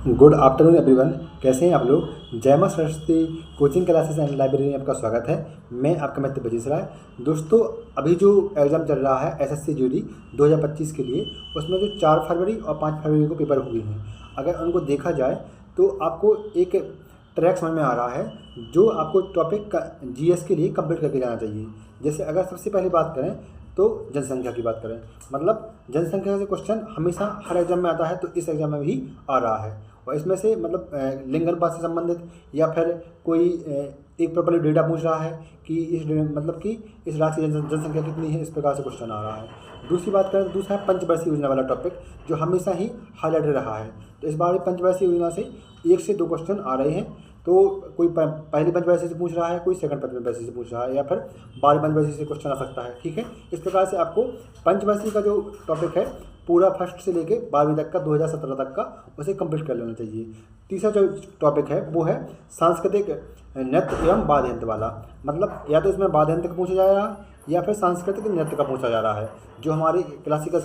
Good afternoon everyone. कैसे हैं आप लोग। जय मां Saraswati coaching classes and library में आपका स्वागत है। मैं आपका मित्र बजीस राय। दोस्तों, अभी जो एग्ज़ाम चल रहा है एसएससी जीडी 2025 के लिए, उसमें जो 4 फरवरी और 5 फरवरी को पेपर हुए हैं, अगर उनको देखा जाए तो आपको एक ट्रैक समझ में आ रहा है जो आपको टॉपिक का जीएस के लिए कंप्लीट करके जाना चाहिए। जैसे अगर सबसे पहले बात करें तो जनसंख्या की बात करें, मतलब जनसंख्या से क्वेश्चन हमेशा हर एग्जाम में आता है, तो इस एग्जाम में भी आ रहा है। और इसमें से मतलब लिंग अनुपात से संबंधित या फिर कोई एक प्रॉपर्ली डेटा पूछ रहा है कि मतलब कि इस राज्य की जनसंख्या कितनी है, इस प्रकार से क्वेश्चन आ रहा है। दूसरी बात करें तो दूसरा है पंचवर्षीय योजना वाला टॉपिक, जो हमेशा ही हाईलाइट रहा है। तो इस बार भी पंचवर्षीय योजना से 1 से 2 क्वेश्चन आ रहे हैं। तो कोई पहली पंचवर्षीय से पूछ रहा है, कोई सेकंड पंचवर्षीय से पूछ रहा है, या फिर 12वीं पंचवर्षीय से क्वेश्चन आ सकता है। ठीक है, इस प्रकार से आपको पंचवर्षीय का जो टॉपिक है पूरा फर्स्ट से लेके 12वीं तक का 2017 तक का उसे कंप्लीट कर लेना चाहिए। तीसरा जो टॉपिक है वो है सांस्कृतिक नृत्य एवं वाद्य यंत्र वाला, मतलब या तो इसमें वाद्य यंत्र का पूछा जा रहा है या फिर सांस्कृतिक नृत्य का पूछा जा रहा है। जो हमारे क्लासिकल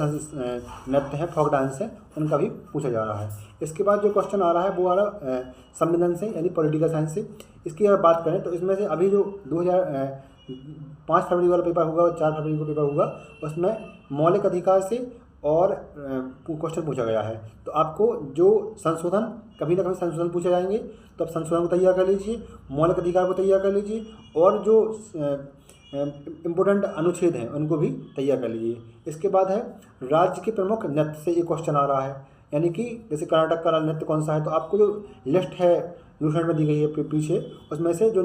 नृत्य हैं, फोक डांस है, उनका भी पूछा जा रहा है। इसके बाद जो क्वेश्चन आ रहा है वो आ रहा संविधान से, यानी पॉलिटिकल साइंस से। इसकी अगर बात करें तो इसमें से अभी जो 5 फरवरी वाला पेपर होगा और 4 फरवरी को पेपर होगा, उसमें मौलिक अधिकार से और क्वेश्चन पूछा गया है। तो आपको जो संशोधन, कभी ना कभी संशोधन पूछे जाएंगे, तो आप संशोधन को तैयार कर लीजिए, मौलिक अधिकार को तैयार कर लीजिए, और जो इम्पोर्टेंट अनुच्छेद हैं उनको भी तैयार कर लीजिए। इसके बाद है राज्य के प्रमुख नृत्य से एक क्वेश्चन आ रहा है, यानी कि जैसे कर्नाटक का नृत्य कौन सा है, तो आपको जो लिस्ट है लूसेंट में दी गई है पीछे, उसमें से जो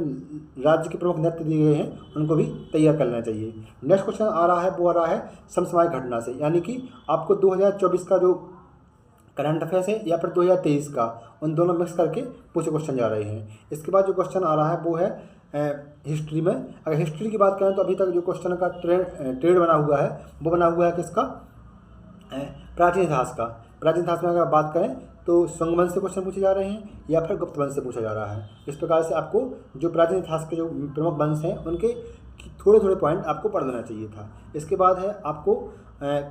राज्य के प्रमुख नृत्य दिए गए हैं उनको भी तैयार कर लेना चाहिए। नेक्स्ट क्वेश्चन आ रहा है वो आ रहा है समसामयिक घटना से, यानी कि आपको 2024 का जो करंट अफेयर्स है या फिर 2023 का, उन दोनों मिक्स करके पूछे क्वेश्चन जा रहे हैं। इसके बाद जो क्वेश्चन आ रहा है वो है हिस्ट्री में। अगर हिस्ट्री की बात करें तो अभी तक जो क्वेश्चन का ट्रेड बना हुआ है वो बना हुआ है किसका, प्राचीन इतिहास का। प्राचीन इतिहास में अगर बात करें तो शुंग वंश से क्वेश्चन पूछे जा रहे हैं या फिर गुप्त वंश से पूछा जा रहा है। इस प्रकार से आपको जो प्राचीन इतिहास के जो प्रमुख वंश हैं उनके थोड़े थोड़े पॉइंट आपको पढ़ देना चाहिए था। इसके बाद है आपको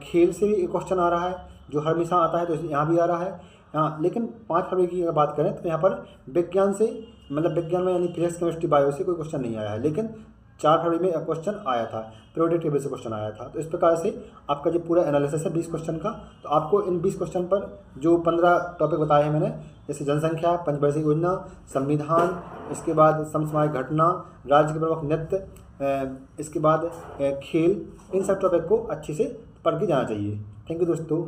खेल से भी एक क्वेश्चन आ रहा है जो हर हमेशा आता है, तो यहाँ भी आ रहा है। हाँ, लेकिन 5 फरवरी की अगर बात करें तो यहाँ पर विज्ञान से, मतलब विज्ञान में यानी फिजिक्स केमिस्ट्री बायो से कोई क्वेश्चन नहीं आया है, लेकिन 4 फरवरी में एक क्वेश्चन आया था, पीरियोडिक टेबल से क्वेश्चन आया था। तो इस प्रकार से आपका जो पूरा एनालिसिस है 20 क्वेश्चन का, तो आपको इन 20 क्वेश्चन पर जो 15 टॉपिक बताए हैं मैंने, जैसे जनसंख्या, पंचवर्षीय योजना, संविधान, इसके बाद समसामयिक घटना, राज्य के प्रमुख नृत्य, इसके बाद खेल, इन सब टॉपिक को अच्छे से पढ़ के जाना चाहिए। थैंक यू दोस्तों।